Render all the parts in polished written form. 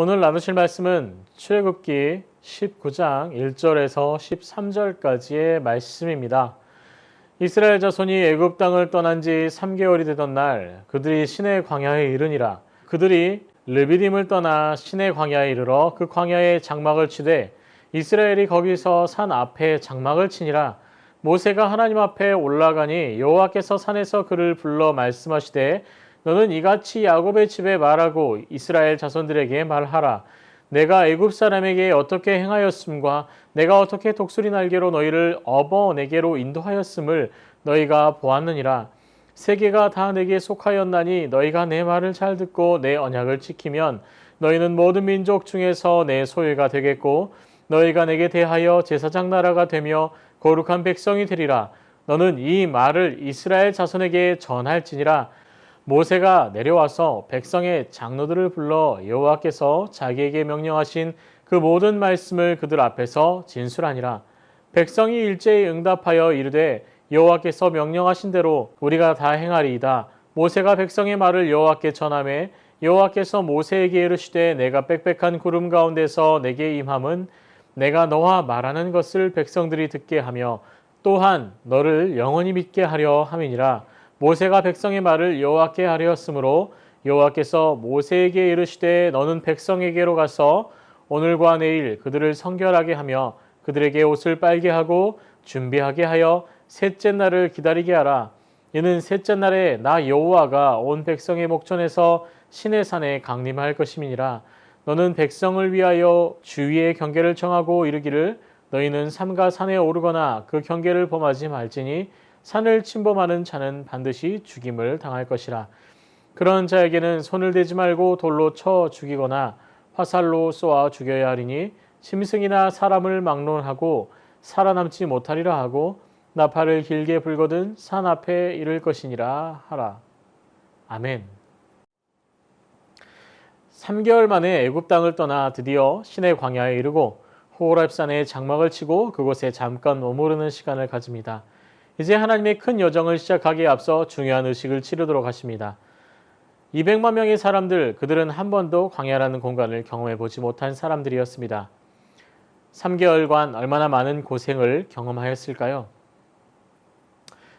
오늘 나누실 말씀은 출애굽기 19장 1절에서 13절까지의 말씀입니다. 이스라엘 자손이 애굽 땅을 떠난 지 3개월이 되던 날 그들이 시내 광야에 이르니라. 그들이 르비딤을 떠나 시내 광야에 이르러 그 광야에 장막을 치되 이스라엘이 거기서 산 앞에 장막을 치니라. 모세가 하나님 앞에 올라가니 여호와께서 산에서 그를 불러 말씀하시되 너는 이같이 야곱의 집에 말하고 이스라엘 자손들에게 말하라. 내가 애굽 사람에게 어떻게 행하였음과 내가 어떻게 독수리 날개로 너희를 업어 내게로 인도하였음을 너희가 보았느니라. 세계가 다 내게 속하였나니 너희가 내 말을 잘 듣고 내 언약을 지키면 너희는 모든 민족 중에서 내 소유가 되겠고 너희가 내게 대하여 제사장 나라가 되며 거룩한 백성이 되리라. 너는 이 말을 이스라엘 자손에게 전할지니라. 모세가 내려와서 백성의 장로들을 불러 여호와께서 자기에게 명령하신 그 모든 말씀을 그들 앞에서 진술하니라. 백성이 일제히 응답하여 이르되 여호와께서 명령하신 대로 우리가 다 행하리이다. 모세가 백성의 말을 여호와께 전하매 여호와께서 모세에게 이르시되 내가 빽빽한 구름 가운데서 내게 임함은 내가 너와 말하는 것을 백성들이 듣게 하며 또한 너를 영원히 믿게 하려 함이니라. 모세가 백성의 말을 여호와께 하려였으므로 여호와께서 모세에게 이르시되 너는 백성에게로 가서 오늘과 내일 그들을 성결하게 하며 그들에게 옷을 빨게 하고 준비하게 하여 셋째 날을 기다리게 하라. 이는 셋째 날에 나 여호와가 온 백성의 목전에서 시내산에 강림할 것임이니라. 너는 백성을 위하여 주위의 경계를 정하고 이르기를 너희는 삼가 산에 오르거나 그 경계를 범하지 말지니 산을 침범하는 자는 반드시 죽임을 당할 것이라. 그런 자에게는 손을 대지 말고 돌로 쳐 죽이거나 화살로 쏘아 죽여야 하리니 짐승이나 사람을 막론하고 살아남지 못하리라 하고 나팔을 길게 불거든 산 앞에 이를 것이니라 하라. 아멘. 3개월 만에 애굽 땅을 떠나 드디어 시내 광야에 이르고 호렙산에 장막을 치고 그곳에 잠깐 머무르는 시간을 가집니다. 이제 하나님의 큰 여정을 시작하기에 앞서 중요한 의식을 치르도록 하십니다. 200만 명의 사람들, 그들은 한 번도 광야라는 공간을 경험해 보지 못한 사람들이었습니다. 3개월간 얼마나 많은 고생을 경험하였을까요?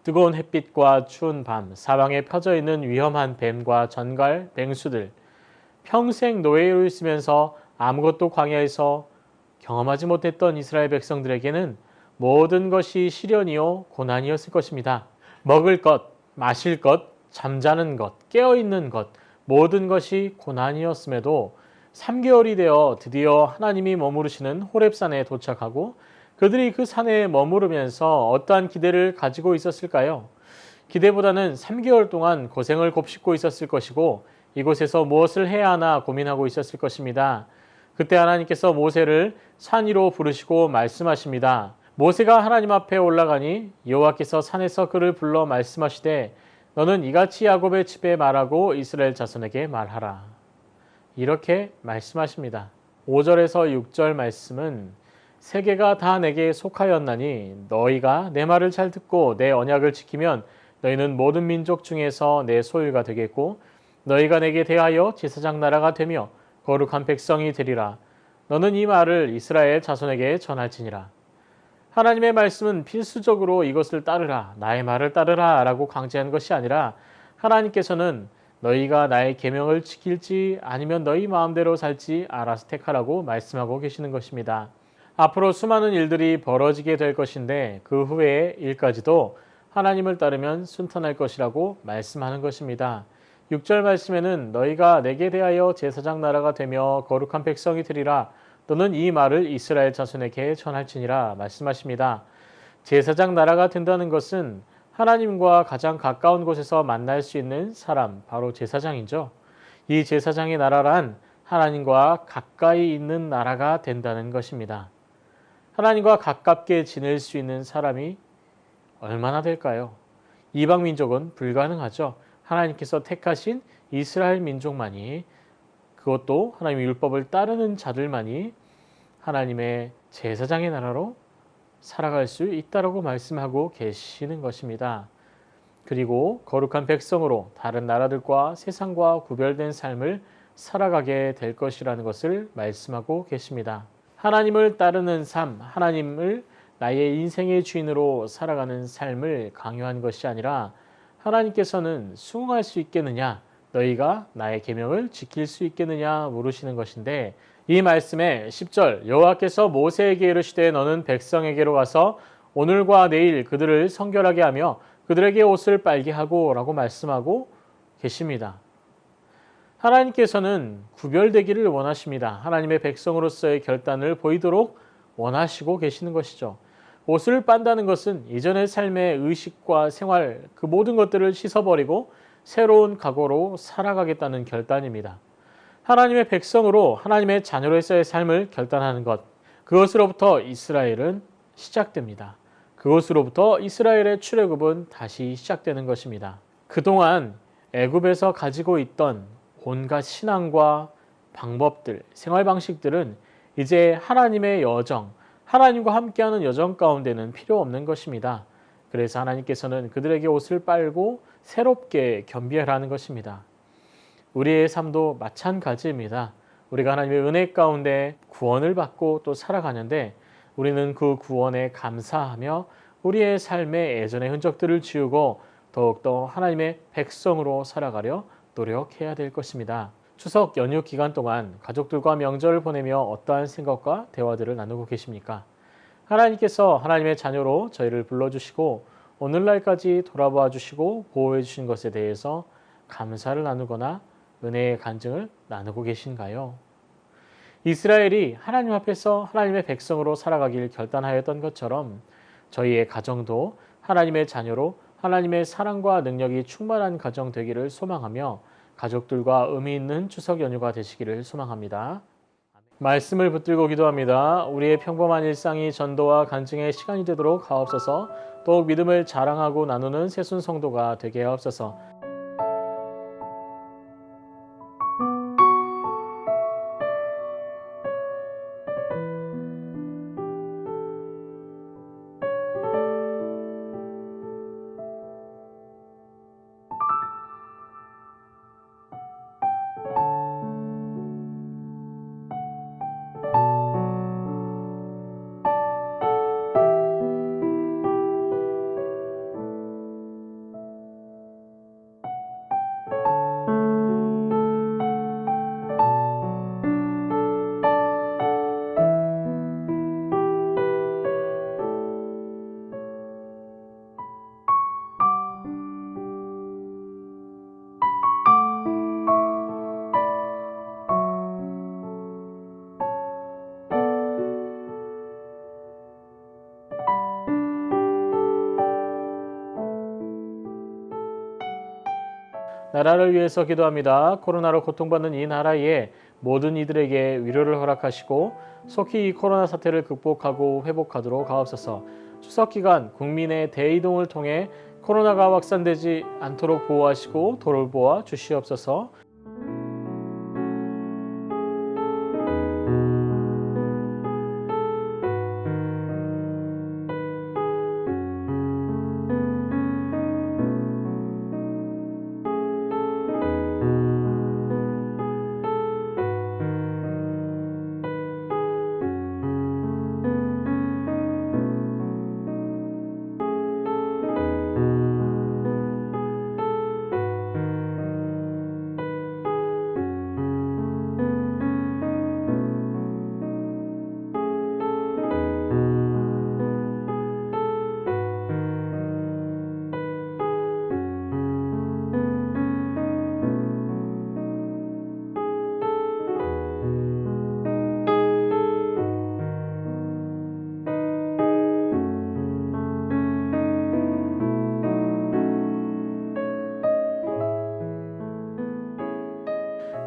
뜨거운 햇빛과 추운 밤, 사방에 펴져 있는 위험한 뱀과 전갈, 맹수들, 평생 노예로 있으면서 아무것도 광야에서 경험하지 못했던 이스라엘 백성들에게는 모든 것이 시련이요 고난이었을 것입니다. 먹을 것, 마실 것, 잠자는 것, 깨어있는 것, 모든 것이 고난이었음에도 3개월이 되어 드디어 하나님이 머무르시는 호렙산에 도착하고 그들이 그 산에 머무르면서 어떠한 기대를 가지고 있었을까요? 기대보다는 3개월 동안 고생을 곱씹고 있었을 것이고 이곳에서 무엇을 해야 하나 고민하고 있었을 것입니다. 그때 하나님께서 모세를 산 위로 부르시고 말씀하십니다. 모세가 하나님 앞에 올라가니 여호와께서 산에서 그를 불러 말씀하시되 너는 이같이 야곱의 집에 말하고 이스라엘 자손에게 말하라. 이렇게 말씀하십니다. 5절에서 6절 말씀은 세계가 다 내게 속하였나니 너희가 내 말을 잘 듣고 내 언약을 지키면 너희는 모든 민족 중에서 내 소유가 되겠고 너희가 내게 대하여 제사장 나라가 되며 거룩한 백성이 되리라. 너는 이 말을 이스라엘 자손에게 전할지니라. 하나님의 말씀은 필수적으로 이것을 따르라, 나의 말을 따르라 라고 강제한 것이 아니라 하나님께서는 너희가 나의 계명을 지킬지 아니면 너희 마음대로 살지 알아서 택하라고 말씀하고 계시는 것입니다. 앞으로 수많은 일들이 벌어지게 될 것인데 그 후의 일까지도 하나님을 따르면 순탄할 것이라고 말씀하는 것입니다. 6절 말씀에는 너희가 내게 대하여 제사장 나라가 되며 거룩한 백성이 되리라. 너는 이 말을 이스라엘 자손에게 전할지니라 말씀하십니다. 제사장 나라가 된다는 것은 하나님과 가장 가까운 곳에서 만날 수 있는 사람, 바로 제사장이죠. 이 제사장의 나라란 하나님과 가까이 있는 나라가 된다는 것입니다. 하나님과 가깝게 지낼 수 있는 사람이 얼마나 될까요? 이방 민족은 불가능하죠. 하나님께서 택하신 이스라엘 민족만이, 그것도 하나님의 율법을 따르는 자들만이 하나님의 제사장의 나라로 살아갈 수 있다라고 말씀하고 계시는 것입니다. 그리고 거룩한 백성으로 다른 나라들과 세상과 구별된 삶을 살아가게 될 것이라는 것을 말씀하고 계십니다. 하나님을 따르는 삶, 하나님을 나의 인생의 주인으로 살아가는 삶을 강요한 것이 아니라 하나님께서는 수긍할 수 있겠느냐, 너희가 나의 계명을 지킬 수 있겠느냐 물으시는 것인데, 이 말씀에 10절 여호와께서 모세에게 이르시되 너는 백성에게로 가서 오늘과 내일 그들을 성결하게 하며 그들에게 옷을 빨게 하고 라고 말씀하고 계십니다. 하나님께서는 구별되기를 원하십니다. 하나님의 백성으로서의 결단을 보이도록 원하시고 계시는 것이죠. 옷을 빤다는 것은 이전의 삶의 의식과 생활 그 모든 것들을 씻어버리고 새로운 각오로 살아가겠다는 결단입니다. 하나님의 백성으로 하나님의 자녀로서의 삶을 결단하는 것, 그것으로부터 이스라엘은 시작됩니다. 그것으로부터 이스라엘의 출애굽은 다시 시작되는 것입니다. 그동안 애굽에서 가지고 있던 온갖 신앙과 방법들, 생활 방식들은 이제 하나님의 여정, 하나님과 함께하는 여정 가운데는 필요 없는 것입니다. 그래서 하나님께서는 그들에게 옷을 빨고 새롭게 겸비하라는 것입니다. 우리의 삶도 마찬가지입니다. 우리가 하나님의 은혜 가운데 구원을 받고 또 살아가는데 우리는 그 구원에 감사하며 우리의 삶의 예전의 흔적들을 지우고 더욱더 하나님의 백성으로 살아가려 노력해야 될 것입니다. 추석 연휴 기간 동안 가족들과 명절을 보내며 어떠한 생각과 대화들을 나누고 계십니까? 하나님께서 하나님의 자녀로 저희를 불러주시고 오늘날까지 돌아봐 주시고 보호해 주신 것에 대해서 감사를 나누거나 은혜의 간증을 나누고 계신가요? 이스라엘이 하나님 앞에서 하나님의 백성으로 살아가길 결단하였던 것처럼 저희의 가정도 하나님의 자녀로 하나님의 사랑과 능력이 충만한 가정 되기를 소망하며 가족들과 의미 있는 추석 연휴가 되시기를 소망합니다. 말씀을 붙들고 기도합니다. 우리의 평범한 일상이 전도와 간증의 시간이 되도록 하옵소서. 더욱 믿음을 자랑하고 나누는 새순 성도가 되게 하옵소서. 나라를 위해서 기도합니다. 코로나로 고통받는 이 나라에 모든 이들에게 위로를 허락하시고 속히 이 코로나 사태를 극복하고 회복하도록 하옵소서. 추석 기간 국민의 대이동을 통해 코로나가 확산되지 않도록 보호하시고 돌보아 주시옵소서.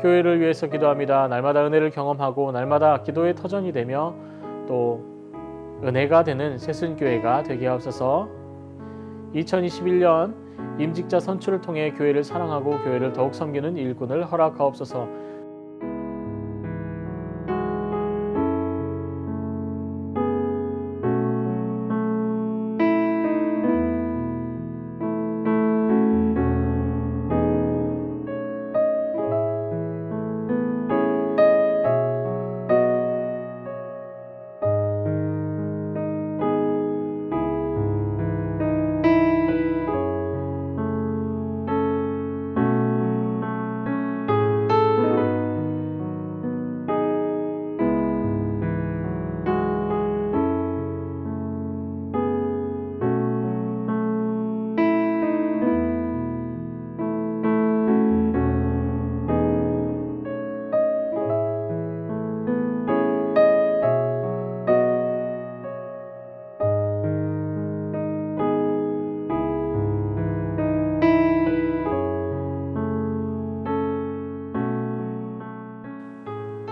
교회를 위해서 기도합니다. 날마다 은혜를 경험하고 날마다 기도의 터전이 되며 또 은혜가 되는 새순교회가 되게 하옵소서. 2021년 임직자 선출을 통해 교회를 사랑하고 교회를 더욱 섬기는 일꾼을 허락하옵소서.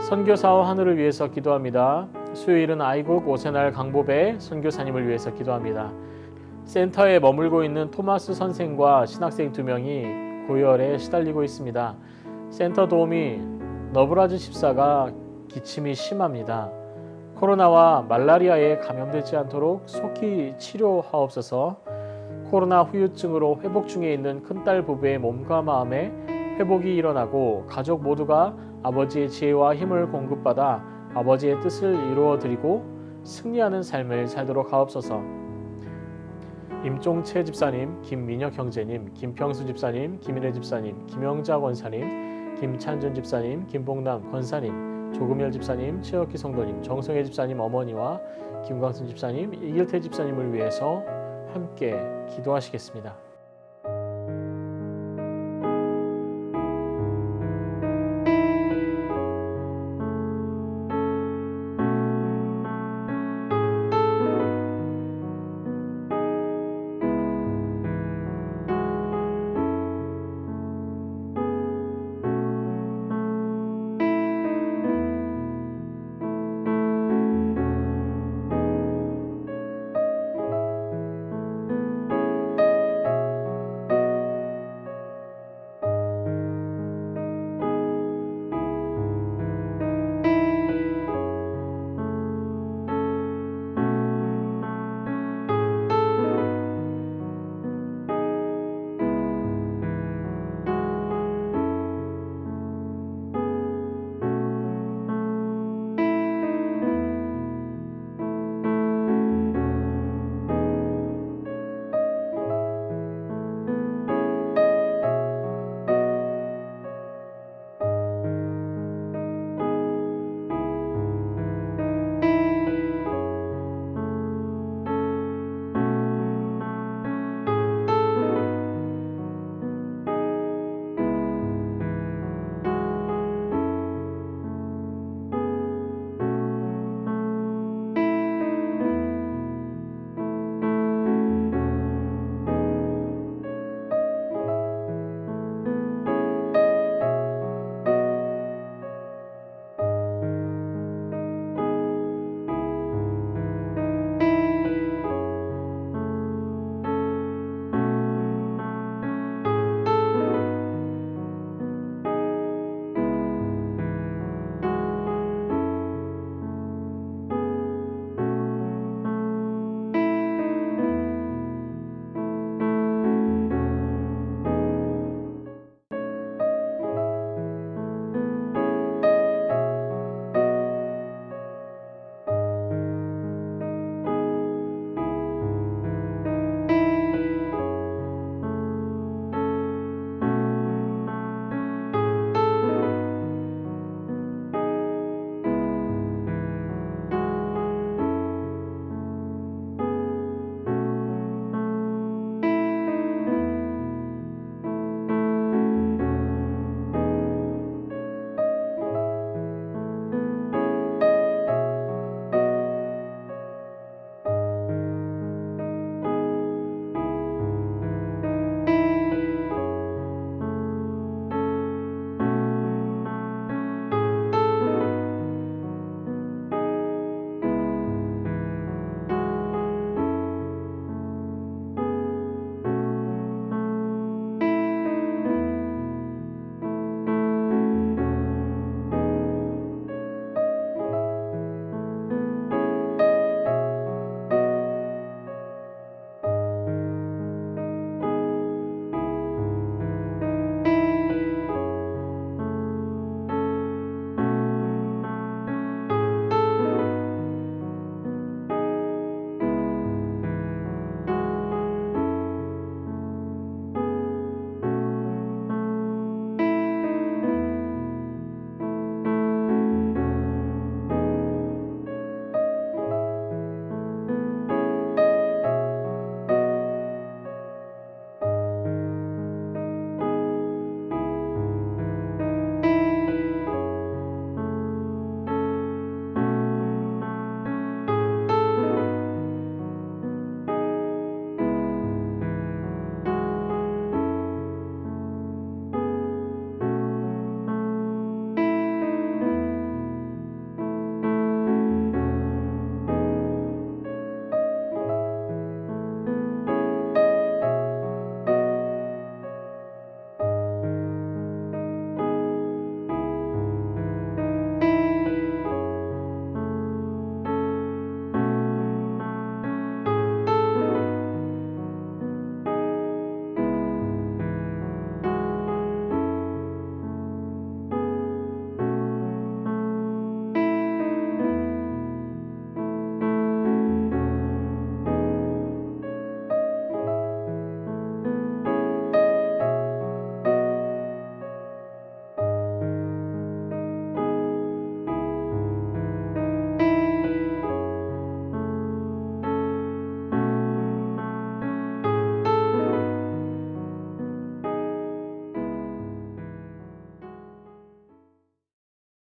선교사와 하늘을 위해서 기도합니다. 수요일은 아이국 오세날 강보배 선교사님을 위해서 기도합니다. 센터에 머물고 있는 토마스 선생과 신학생 2명이 고열에 시달리고 있습니다. 센터 도우미 너브라즈 집사가 기침이 심합니다. 코로나와 말라리아에 감염되지 않도록 속히 치료하옵소서. 코로나 후유증으로 회복 중에 있는 큰딸 부부의 몸과 마음에 회복이 일어나고 가족 모두가 아버지의 지혜와 힘을 공급받아 아버지의 뜻을 이루어드리고 승리하는 삶을 살도록 하옵소서. 임종채 집사님, 김민혁 형제님, 김평수 집사님, 김인혜 집사님, 김영자 권사님, 김찬준 집사님, 김봉남 권사님, 조금열 집사님, 최혁희 성도님, 정성혜 집사님 어머니와 김광순 집사님, 이길태 집사님을 위해서 함께 기도하시겠습니다.